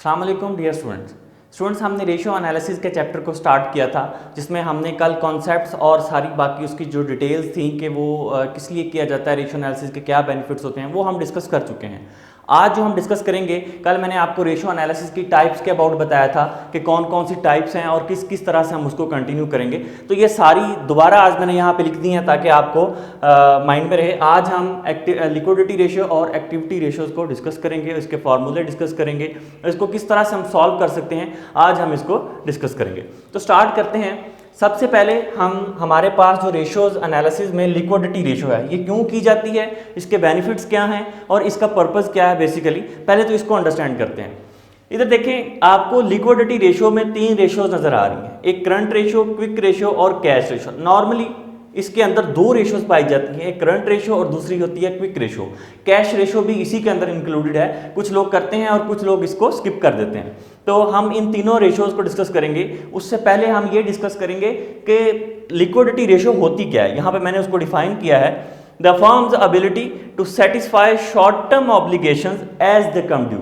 अस्सलाम वालेकुम dear students, हमने रेशियो एनालिसिस के चैप्टर को स्टार्ट किया था, जिसमें हमने कल कॉन्सेप्ट्स और सारी बाकी उसकी जो डिटेल्स थी कि वो किस लिए किया जाता है, रेशियो एनालिसिस के क्या बेनिफिट्स होते हैं, वो हम डिस्कस कर चुके हैं। आज जो हम डिस्कस करेंगे, कल मैंने आपको रेशियो एनालिसिस की टाइप्स के अबाउट बताया था कि कौन कौन सी टाइप्स हैं और किस किस तरह से हम उसको कंटिन्यू करेंगे। तो ये सारी दोबारा आज मैंने यहाँ पे लिख दी हैं ताकि आपको माइंड में रहे। आज हम लिक्विडिटी रेशियो और एक्टिविटी रेशियोज को डिस्कस करेंगे, इसके फार्मूले डिस्कस करेंगे, इसको किस तरह से हम सॉल्व कर सकते हैं, आज हम इसको डिस्कस करेंगे। तो स्टार्ट करते हैं। सबसे पहले हमारे पास जो रेशियोज एनालिसिस में लिक्विडिटी रेशियो है, ये क्यों की जाती है, इसके बेनिफिट्स क्या हैं और इसका पर्पस क्या है बेसिकली, पहले तो इसको अंडरस्टैंड करते हैं। इधर देखें, आपको लिक्विडिटी रेशियो में 3 रेशियोज नजर आ रही हैं, एक करंट रेशियो, क्विक रेशियो और कैश रेशियो। नॉर्मली इसके अंदर 2 रेशियोज पाई जाती हैं, एक करंट रेशियो और दूसरी होती है क्विक रेशियो। कैश रेशियो भी इसी के अंदर इंक्लूडेड है, कुछ लोग करते हैं और कुछ लोग इसको स्किप कर देते हैं। तो हम इन तीनों रेशियोज को डिस्कस करेंगे। उससे पहले हम ये डिस्कस करेंगे कि लिक्विडिटी रेशियो होती क्या है। यहाँ पे मैंने उसको डिफाइन किया है, the firm's ability to satisfy short term obligations as they come due.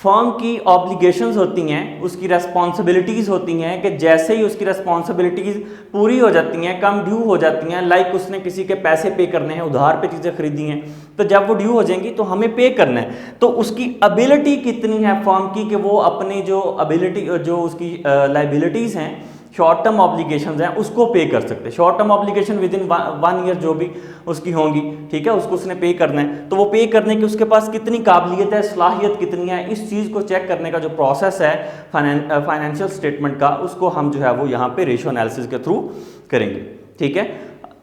Firm की ऑब्लिगेशंस होती हैं, उसकी रेस्पॉन्सिबिलिटीज़ होती हैं कि जैसे ही उसकी रेस्पॉन्सिबिलिटीज़ पूरी हो जाती हैं, कम ड्यू हो जाती हैं, लाइक उसने किसी के पैसे पे करने हैं, उधार पे चीज़ें खरीदी हैं, तो जब वो ड्यू हो जाएंगी तो हमें पे करना है। तो उसकी एबिलिटी कितनी है फर्म की कि वो अपनी जो एबिलिटी, जो उसकी लाइबिलिटीज़ हैं, शॉर्ट टर्म ऑब्लिगेशंस हैं, उसको पे कर सकते हैं। Short term obligation with in 1 year जो भी उसकी होंगी, ठीक है, उसको उसने पे करना है। तो वो पे करने की उसके पास कितनी काबिलियत है, सलाहियत कितनी है, इस चीज़ को चेक करने का जो प्रोसेस है फाइनेंशियल स्टेटमेंट का, उसको हम जो है वो यहाँ पे रेशियो एनालिसिस के थ्रू करेंगे। ठीक है,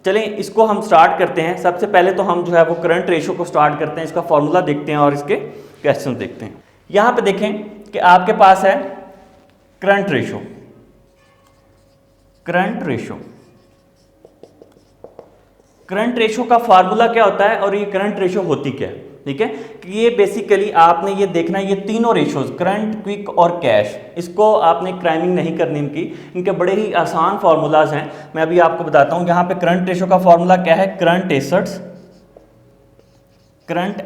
चलें इसको हम स्टार्ट करते हैं। सबसे पहले तो हम जो है वो करंट रेशियो को स्टार्ट करते हैं, इसका फॉर्मूला देखते हैं और इसके क्वेश्चन देखते हैं। यहाँ पे देखें कि आपके पास है करंट रेशियो। करंट रेशियो का फार्मूला क्या होता है और ये करंट रेशियो होती क्या है। ठीक है, कि ये बेसिकली आपने ये देखना है, ये तीनों रेशियोज करंट, क्विक और कैश, इसको आपने क्राइमिंग नहीं करनी इनके बड़े ही आसान फार्मूलाज हैं। मैं अभी आपको बताता हूं। यहाँ पे करंट रेशियो का फार्मूला क्या है, current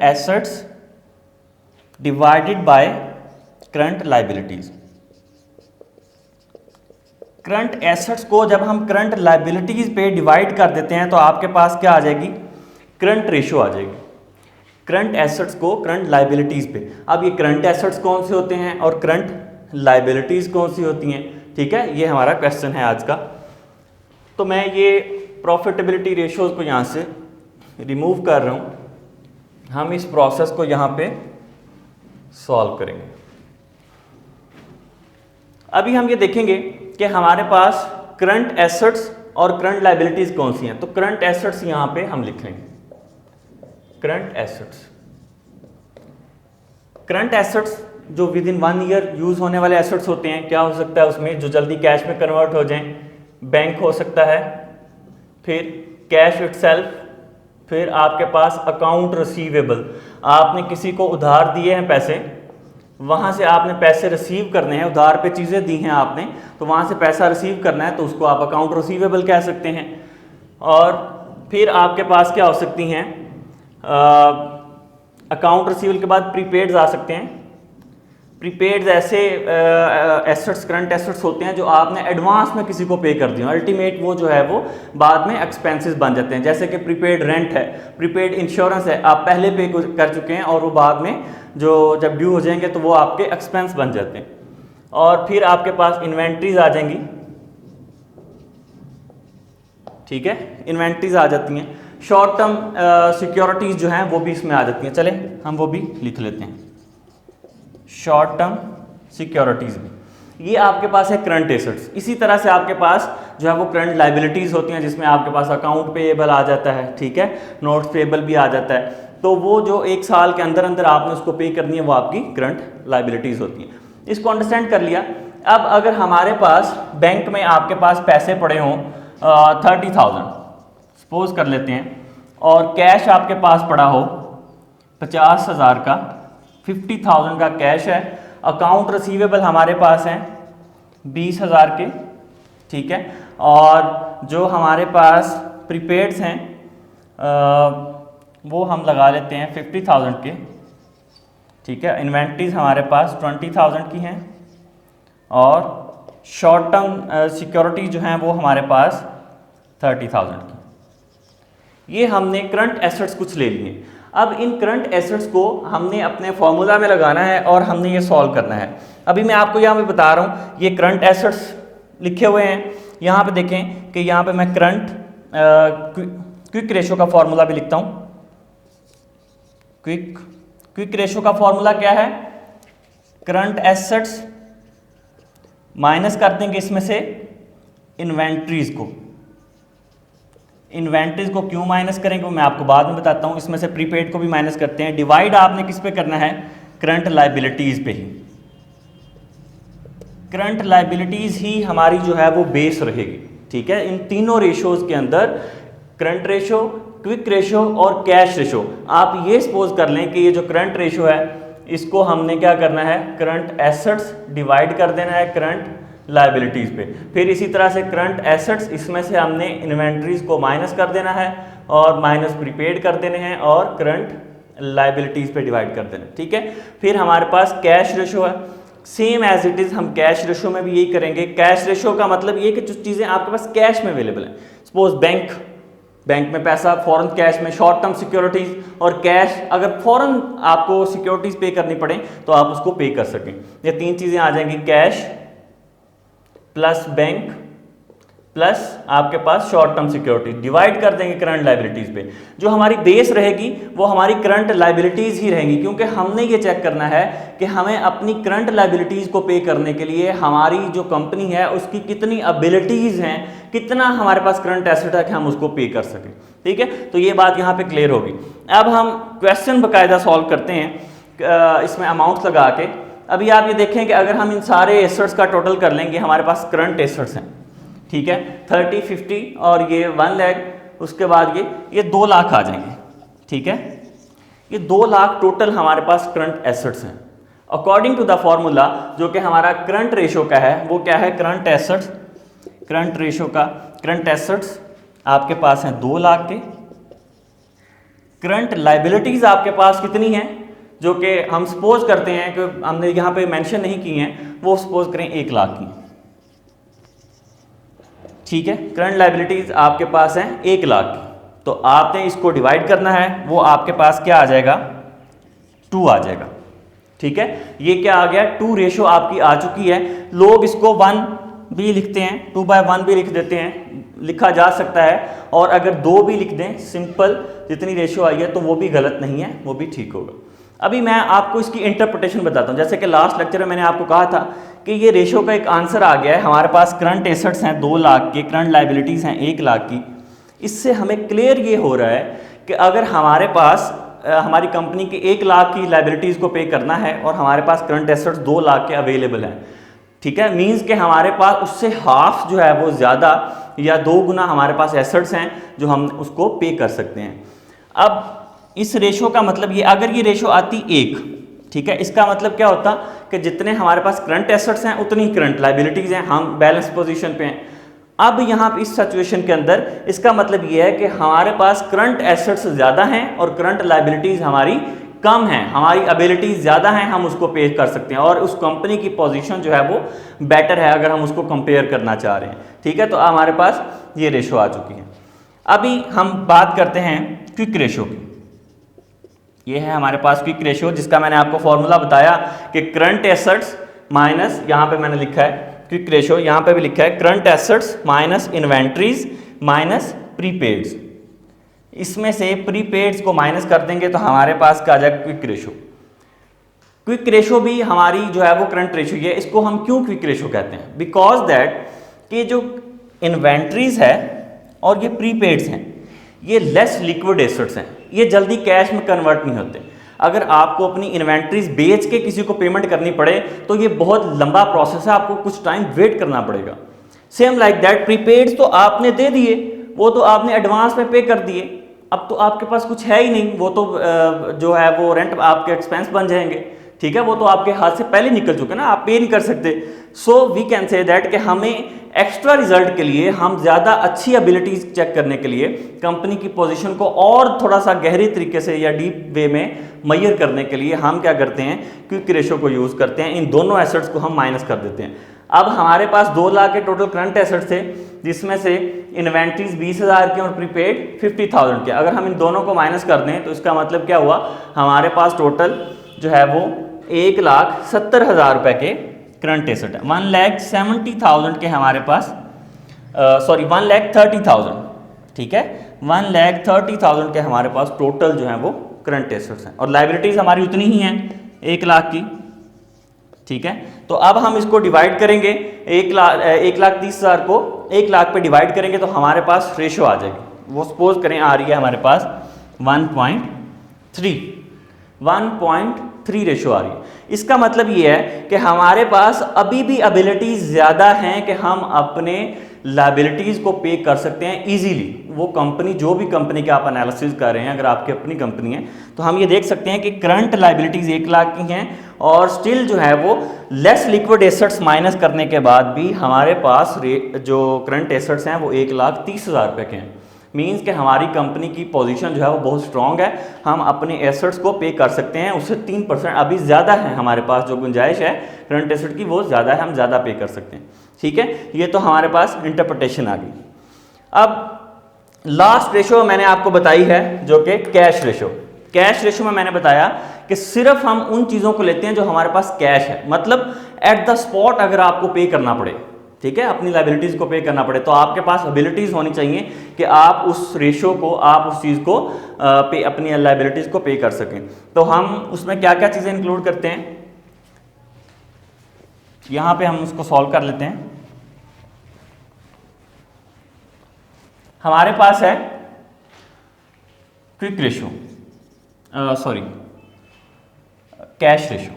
assets divided by current liabilities. Current assets को जब हम करंट लाइबिलिटीज पे डिवाइड कर देते हैं तो आपके पास क्या आ जाएगी, करंट रेशियो आ जाएगी। करंट एसेट्स को करंट लाइबिलिटीज पे। अब ये करंट एसेट्स कौन से होते हैं और करंट लाइबिलिटीज कौन सी होती हैं, ठीक है, ये हमारा क्वेश्चन है आज का। तो मैं ये प्रॉफिटेबिलिटी रेशियोज को यहाँ से रिमूव कर रहा हूँ, हम इस प्रोसेस को यहाँ पे सॉल्व करेंगे। अभी हम ये देखेंगे कि हमारे पास करंट एसेट्स और करंट लाइबिलिटीज कौन सी हैं। तो करंट एसेट्स यहां पे हम लिखेंगे, करंट एसेट्स जो विद इन 1 ईयर यूज होने वाले एसेट्स होते हैं। क्या हो सकता है उसमें, जो जल्दी कैश में कन्वर्ट हो जाएं, बैंक हो सकता है, फिर कैश इटसेल्फ, फिर आपके पास अकाउंट रिसीवेबल, आपने किसी को उधार दिए हैं पैसे, वहाँ से आपने पैसे रिसीव करने हैं, उधार पे चीज़ें दी हैं आपने, तो वहाँ से पैसा रिसीव करना है, तो उसको आप अकाउंट रिसीवेबल कह सकते हैं। और फिर आपके पास क्या हो सकती हैं, अकाउंट रिसीवेबल के बाद प्रीपेड्स आ सकते हैं। प्रीपेड्स ऐसे एसेट्स, करंट एसेट्स होते हैं जो आपने एडवांस में किसी को पे कर दिया, अल्टीमेट वो जो है वो बाद में एक्सपेंसेस बन जाते हैं। जैसे कि प्रीपेड रेंट है, प्रीपेड इंश्योरेंस है, आप पहले पे कर चुके हैं और वो बाद में जो जब ड्यू हो जाएंगे तो वो आपके एक्सपेंस बन जाते हैं। और फिर आपके पास इन्वेंट्रीज आ जाएंगी, ठीक है, इन्वेंट्रीज आ जाती हैं। शॉर्ट टर्म सिक्योरिटीज जो हैं वो भी इसमें आ जाती हैं। चलें हम वो भी लिख लेते हैं, शॉर्ट टर्म सिक्योरिटीज भी। ये आपके पास है करंट एसेट्स। इसी तरह से आपके पास जो है वो करंट लाइबिलिटीज होती हैं, जिसमें आपके पास अकाउंट पेएबल आ जाता है, ठीक है, नोट्स पेएबल भी आ जाता है। तो वो जो 1 साल के अंदर अंदर आपने उसको पे करनी है, वो आपकी करंट लाइबिलिटीज होती हैं। इसको अंडरस्टैंड कर लिया। अब अगर हमारे पास बैंक में आपके पास पैसे पड़े हों 30,000 सपोज कर लेते हैं, और कैश आपके पास पड़ा हो 50,000 का, 50,000 का कैश है, अकाउंट रिसीवेबल हमारे पास हैं 20,000 के, ठीक है, और जो हमारे पास प्रीपेड्स हैं वो हम लगा लेते हैं 50,000 के, ठीक है, इन्वेंट्रीज हमारे पास 20,000 की हैं और शॉर्ट टर्म सिक्योरिटी जो हैं वो हमारे पास 30,000 की। ये हमने करंट एसेट्स कुछ ले लिए। अब इन करंट एसेट्स को हमने अपने फॉर्मूला में लगाना है और हमने ये सॉल्व करना है। अभी मैं आपको यहाँ पे बता रहा हूँ, ये करंट एसेट्स लिखे हुए हैं। यहाँ पे देखें कि यहाँ पे मैं करंट क्विक रेशो का फॉर्मूला भी लिखता हूँ। क्विक रेशो का फॉर्मूला क्या है? करंट एसेट्स माइनस कर देंगे इसमें से इन्वेंट्रीज को। इन्वेंट्रीज को क्यों माइनस करेंगे वो मैं आपको बाद में बताता हूं। इसमें से प्रीपेड को भी माइनस करते हैं। डिवाइड आपने किस पे करना है? करंट लायबिलिटीज पे ही। करंट लायबिलिटीज ही हमारी जो है वो बेस रहेगी। ठीक है, इन तीनों रेशोज के अंदर करंट रेशो, क्विक रेशो और कैश रेशो, आप ये सपोज कर लें कि ये जो करंट रेशो है इसको हमने क्या करना है? करंट एसेट्स डिवाइड कर देना है करंट लायबिलिटीज पे। फिर इसी तरह से करंट एसेट्स, इसमें से हमने इन्वेंट्रीज को माइनस कर देना है और माइनस प्रीपेड कर देने हैं और करंट लायबिलिटीज पे डिवाइड कर देना। ठीक है, फिर हमारे पास कैश रेशो है। सेम एज इट इज हम कैश रेशो में भी यही करेंगे। कैश रेशो का मतलब ये कि जो चीज़ें आपके पास कैश में अवेलेबल हैं, सपोज बैंक में पैसा फॉरेन कैश में, शॉर्ट टर्म सिक्योरिटीज और कैश, अगर फॉरेन आपको सिक्योरिटीज पे करनी पड़े तो आप उसको पे कर सकें। ये तीन चीज़ें आ जाएंगी, कैश प्लस बैंक प्लस आपके पास शॉर्ट टर्म सिक्योरिटी, डिवाइड कर देंगे करंट लायबिलिटीज पे। जो हमारी बेस रहेगी वो हमारी करंट लायबिलिटीज ही रहेंगी, क्योंकि हमने ये चेक करना है कि हमें अपनी करंट लायबिलिटीज को पे करने के लिए हमारी जो कंपनी है उसकी कितनी एबिलिटीज हैं, कितना हमारे पास करंट एसेट है कि हम उसको पे कर सकें। ठीक है, तो ये बात यहाँ पे क्लियर होगी। अब हम क्वेश्चन बाकायदा सॉल्व करते हैं इसमें अमाउंट्स लगा के। अभी आप ये देखें कि अगर हम इन सारे एसेट्स का टोटल कर लेंगे, हमारे पास करंट एसेट्स हैं, ठीक है, 30, 50 और ये 1 लाख, उसके बाद ये 2 लाख आ जाएंगे। ठीक है, ये 2 लाख टोटल हमारे पास करंट एसेट्स हैं अकॉर्डिंग टू द फॉर्मूला, जो कि हमारा करंट रेशो का है। वो क्या है? करंट एसेट्स, करंट रेशो का करंट एसेट्स आपके पास हैं 2 लाख के। करंट लायबिलिटीज आपके पास कितनी हैं, जो कि हम सपोज करते हैं कि हमने यहाँ पे मेंशन नहीं की हैं, वो सपोज करें 1 लाख की। ठीक है, करंट लायबिलिटीज आपके पास हैं 1 लाख की, तो आपने इसको डिवाइड करना है, वो आपके पास क्या आ जाएगा? 2 आ जाएगा। ठीक है, ये क्या आ गया? 2 रेशो आपकी आ चुकी है। लोग इसको 1 भी लिखते हैं, 2/1 भी लिख देते हैं, लिखा जा सकता है, और अगर 2 भी लिख दें सिंपल जितनी रेशो आई है तो वो भी गलत नहीं है, वो भी ठीक होगा। अभी मैं आपको इसकी इंटरप्रिटेशन बताता हूँ। जैसे कि लास्ट लेक्चर में मैंने आपको कहा था कि ये रेशो का एक आंसर आ गया है। हमारे पास करंट एसेट्स हैं 2 लाख के, करंट लायबिलिटीज़ हैं 1 लाख की। इससे हमें क्लियर ये हो रहा है कि अगर हमारे पास हमारी कंपनी के 1 लाख की लायबिलिटीज़ को पे करना है और हमारे पास करंट एसेट्स 2 लाख के अवेलेबल हैं, ठीक है, मीन्स कि हमारे पास उससे हाफ जो है वो ज़्यादा या 2 गुना हमारे पास एसेट्स हैं जो हम उसको पे कर सकते हैं। अब इस रेशो का मतलब ये, अगर ये रेशो आती 1, ठीक है, इसका मतलब क्या होता कि जितने हमारे पास करंट एसेट्स हैं उतनी करंट लायबिलिटीज़ हैं, हम बैलेंस पोजीशन पे हैं। अब यहाँ पे इस सिचुएशन के अंदर इसका मतलब ये है कि हमारे पास करंट एसेट्स ज़्यादा हैं और करंट लायबिलिटीज़ हमारी कम हैं, हमारी एबिलिटीज़ ज़्यादा हैं, हम उसको पे कर सकते हैं और उस कंपनी की पोजीशन जो है वो बेटर है अगर हम उसको कंपेयर करना चाह रहे हैं। ठीक है, तो हमारे पास ये रेशो आ चुकी है। अभी हम बात करते हैं क्विक रेशो की। ये है हमारे पास क्विक रेशो, जिसका मैंने आपको फॉर्मूला बताया कि करंट एसेट्स माइनस, यहाँ पे मैंने लिखा है क्विक रेशो, यहाँ पे भी लिखा है current assets minus inventories minus prepaids. इसमें से प्रीपेड्स को माइनस कर देंगे तो हमारे पास क्या आ जाएगा? Quick ratio. क्विक रेशो भी हमारी जो है वो करंट रेशो ही है। इसको हम क्यों क्विक रेशो कहते हैं? बिकॉज दैट कि जो इन्वेंट्रीज है और ये प्रीपेड्स हैं, ये लेस लिक्विड एसेट्स हैं, ये जल्दी कैश में कन्वर्ट नहीं होते। अगर आपको अपनी इन्वेंट्रीज बेच के किसी को पेमेंट करनी पड़े तो ये बहुत लंबा प्रोसेस है, आपको कुछ टाइम वेट करना पड़ेगा। सेम लाइक दैट प्रीपेड्स तो आपने दे दिए, वो तो आपने एडवांस में पे कर दिए, अब तो आपके पास कुछ है ही नहीं, वो तो जो है वो रेंट आपके एक्सपेंस बन जाएंगे। ठीक है, वो तो आपके हाथ से पहले निकल चुके ना, आप पे नहीं कर सकते। So we can say that कि हमें एक्स्ट्रा रिजल्ट के लिए, हम ज़्यादा अच्छी एबिलिटीज चेक करने के लिए, कंपनी की पोजीशन को और थोड़ा सा गहरी तरीके से या डीप वे में मेजर करने के लिए हम क्या करते हैं, क्विक रेशो को यूज़ करते हैं। इन दोनों एसेट्स को हम माइनस कर देते हैं। अब हमारे पास 2 लाख के टोटल करंट एसेट्स थे, जिसमें से इन्वेंट्रीज 20,000 के और प्रीपेड 50,000 के। अगर हम इन दोनों को माइनस कर दें तो इसका मतलब क्या हुआ, हमारे पास टोटल जो है वो 1,70,000 रुपये के करंट एसेट है। 1,70,000 के हमारे पास 1,30,000, ठीक है, 1,30,000 के हमारे पास टोटल जो है वो करंट एसेट्स हैं, और लाइबिलिटीज हमारी उतनी ही हैं 1 लाख की, ठीक है। तो अब हम इसको डिवाइड करेंगे, 1,30,000 को 1 लाख पे डिवाइड करेंगे तो हमारे पास रेशो आ जाएगी। वो सपोज करें आ रही है हमारे पास 1.3 रेशो आ रही है। इसका मतलब ये है कि हमारे पास अभी भी एबिलिटीज ज़्यादा हैं कि हम अपने लाइबिलिटीज़ को पे कर सकते हैं इजीली। वो कंपनी, जो भी कंपनी के आप एनालिसिस कर रहे हैं, अगर आपकी अपनी कंपनी है तो हम ये देख सकते हैं कि करंट लाइबिलिटीज़ 1 लाख की हैं, और स्टिल जो है वो लेस लिक्विड एसेट्स माइनस करने के बाद भी हमारे पास जो करंट एसेट्स हैं वो 1,30,000 रुपये के हैं। मीन्स कि हमारी कंपनी की पोजीशन जो है वो बहुत स्ट्रांग है, हम अपने एसेट्स को पे कर सकते हैं, उससे 3% अभी ज़्यादा है हमारे पास, जो गुंजाइश है करंट एसेट की वो ज़्यादा है, हम ज़्यादा पे कर सकते हैं, ठीक है। ये तो हमारे पास इंटरप्रिटेशन आ गई। अब लास्ट रेशो मैंने आपको बताई है जो कि कैश रेशो। कैश रेशो में मैंने बताया कि सिर्फ हम उन चीज़ों को लेते हैं जो हमारे पास कैश है, मतलब एट द स्पॉट अगर आपको पे करना पड़े, ठीक है, अपनी लाइबिलिटीज को पे करना पड़े, तो आपके पास एबिलिटीज होनी चाहिए कि आप उस रेशो को, आप उस चीज़ को पे, अपनी लाइबिलिटीज को पे कर सकें। तो हम उसमें क्या क्या चीज़ें इंक्लूड करते हैं, यहां पे हम उसको सॉल्व कर लेते हैं। हमारे पास है quick ratio, sorry cash ratio.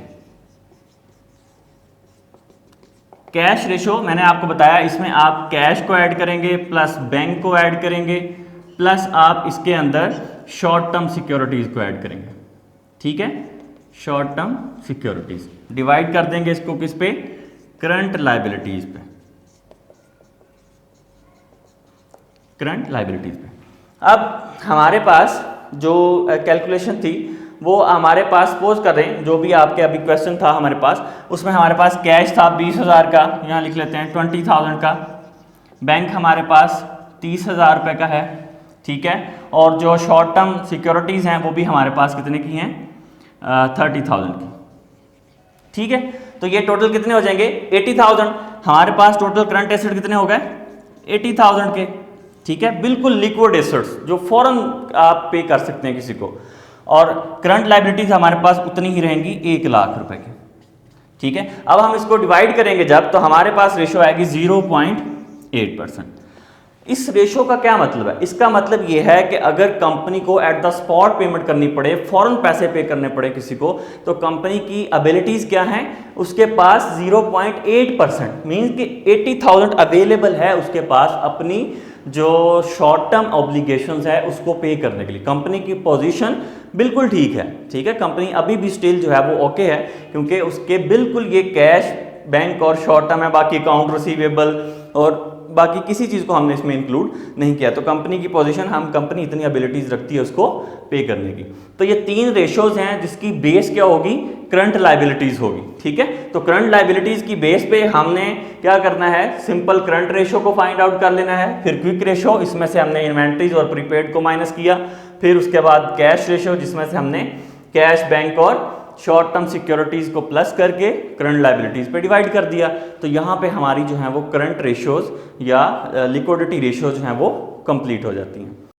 Cash ratio मैंने आपको बताया, इसमें आप कैश को ऐड करेंगे प्लस बैंक को ऐड करेंगे प्लस आप इसके अंदर शॉर्ट टर्म सिक्योरिटीज को ऐड करेंगे, ठीक है। शॉर्ट टर्म सिक्योरिटीज डिवाइड कर देंगे इसको किस पे, करंट लाइबिलिटीज पे, करंट लाइबिलिटीज पे। अब हमारे पास जो कैलकुलेशन थी वो हमारे पास सपोज कर रहे हैं, जो भी आपके अभी क्वेश्चन था हमारे पास, उसमें हमारे पास कैश था 20,000 का, यहाँ लिख लेते हैं 20,000 का, बैंक हमारे पास 30,000 रुपये का है, ठीक है, और जो शॉर्ट टर्म सिक्योरिटीज़ हैं वो भी हमारे पास कितने की हैं, 30,000 की, ठीक है। तो ये टोटल कितने हो जाएंगे, 80,000। हमारे पास टोटल करंट एसेट कितने हो गए, 80,000 के, ठीक है, बिल्कुल लिक्विड एसेट्स जो फौरन आप पे कर सकते हैं किसी को, और करंट लाइबिलिटीज हमारे पास उतनी ही रहेंगी 1 लाख रुपए की, ठीक है। अब हम इसको डिवाइड करेंगे जब, तो हमारे पास रेशो आएगी 0.8%। इस रेशो का क्या मतलब है, इसका मतलब ये है कि अगर कंपनी को एट द स्पॉट पेमेंट करनी पड़े, फौरन पैसे पे करने पड़े किसी को, तो कंपनी की एबिलिटीज क्या हैं, उसके पास 0.8% मीन्स कि 80,000 अवेलेबल है उसके पास अपनी जो शॉर्ट टर्म ऑब्लिगेशंस है उसको पे करने के लिए। कंपनी की पोजीशन बिल्कुल ठीक है, ठीक है, कंपनी अभी भी स्टिल जो है वो ओके है, क्योंकि उसके बिल्कुल ये कैश, बैंक और शॉर्ट टर्म है, बाकी अकाउंट रिसीवेबल और बाकी किसी चीज़ को हमने इसमें इंक्लूड नहीं किया। तो कंपनी की पोजीशन, हम कंपनी इतनी एबिलिटीज रखती है उसको पे करने की। तो ये 3 रेशोज हैं जिसकी बेस क्या होगी, करंट लाइबिलिटीज होगी, ठीक है। तो करंट लाइबिलिटीज की बेस पे हमने क्या करना है, सिंपल करंट रेशो को फाइंड आउट कर लेना है, फिर क्विक रेशो, इसमें से हमने इन्वेंट्रीज और प्रीपेड को माइनस किया, फिर उसके बाद कैश रेशो जिसमें से हमने कैश, बैंक और शॉर्ट टर्म सिक्योरिटीज को प्लस करके करंट लाइबिलिटीज पे डिवाइड कर दिया। तो यहाँ पे हमारी जो है वो करंट रेशोज या लिक्विडिटी रेशो जो हैं वो कंप्लीट हो जाती हैं।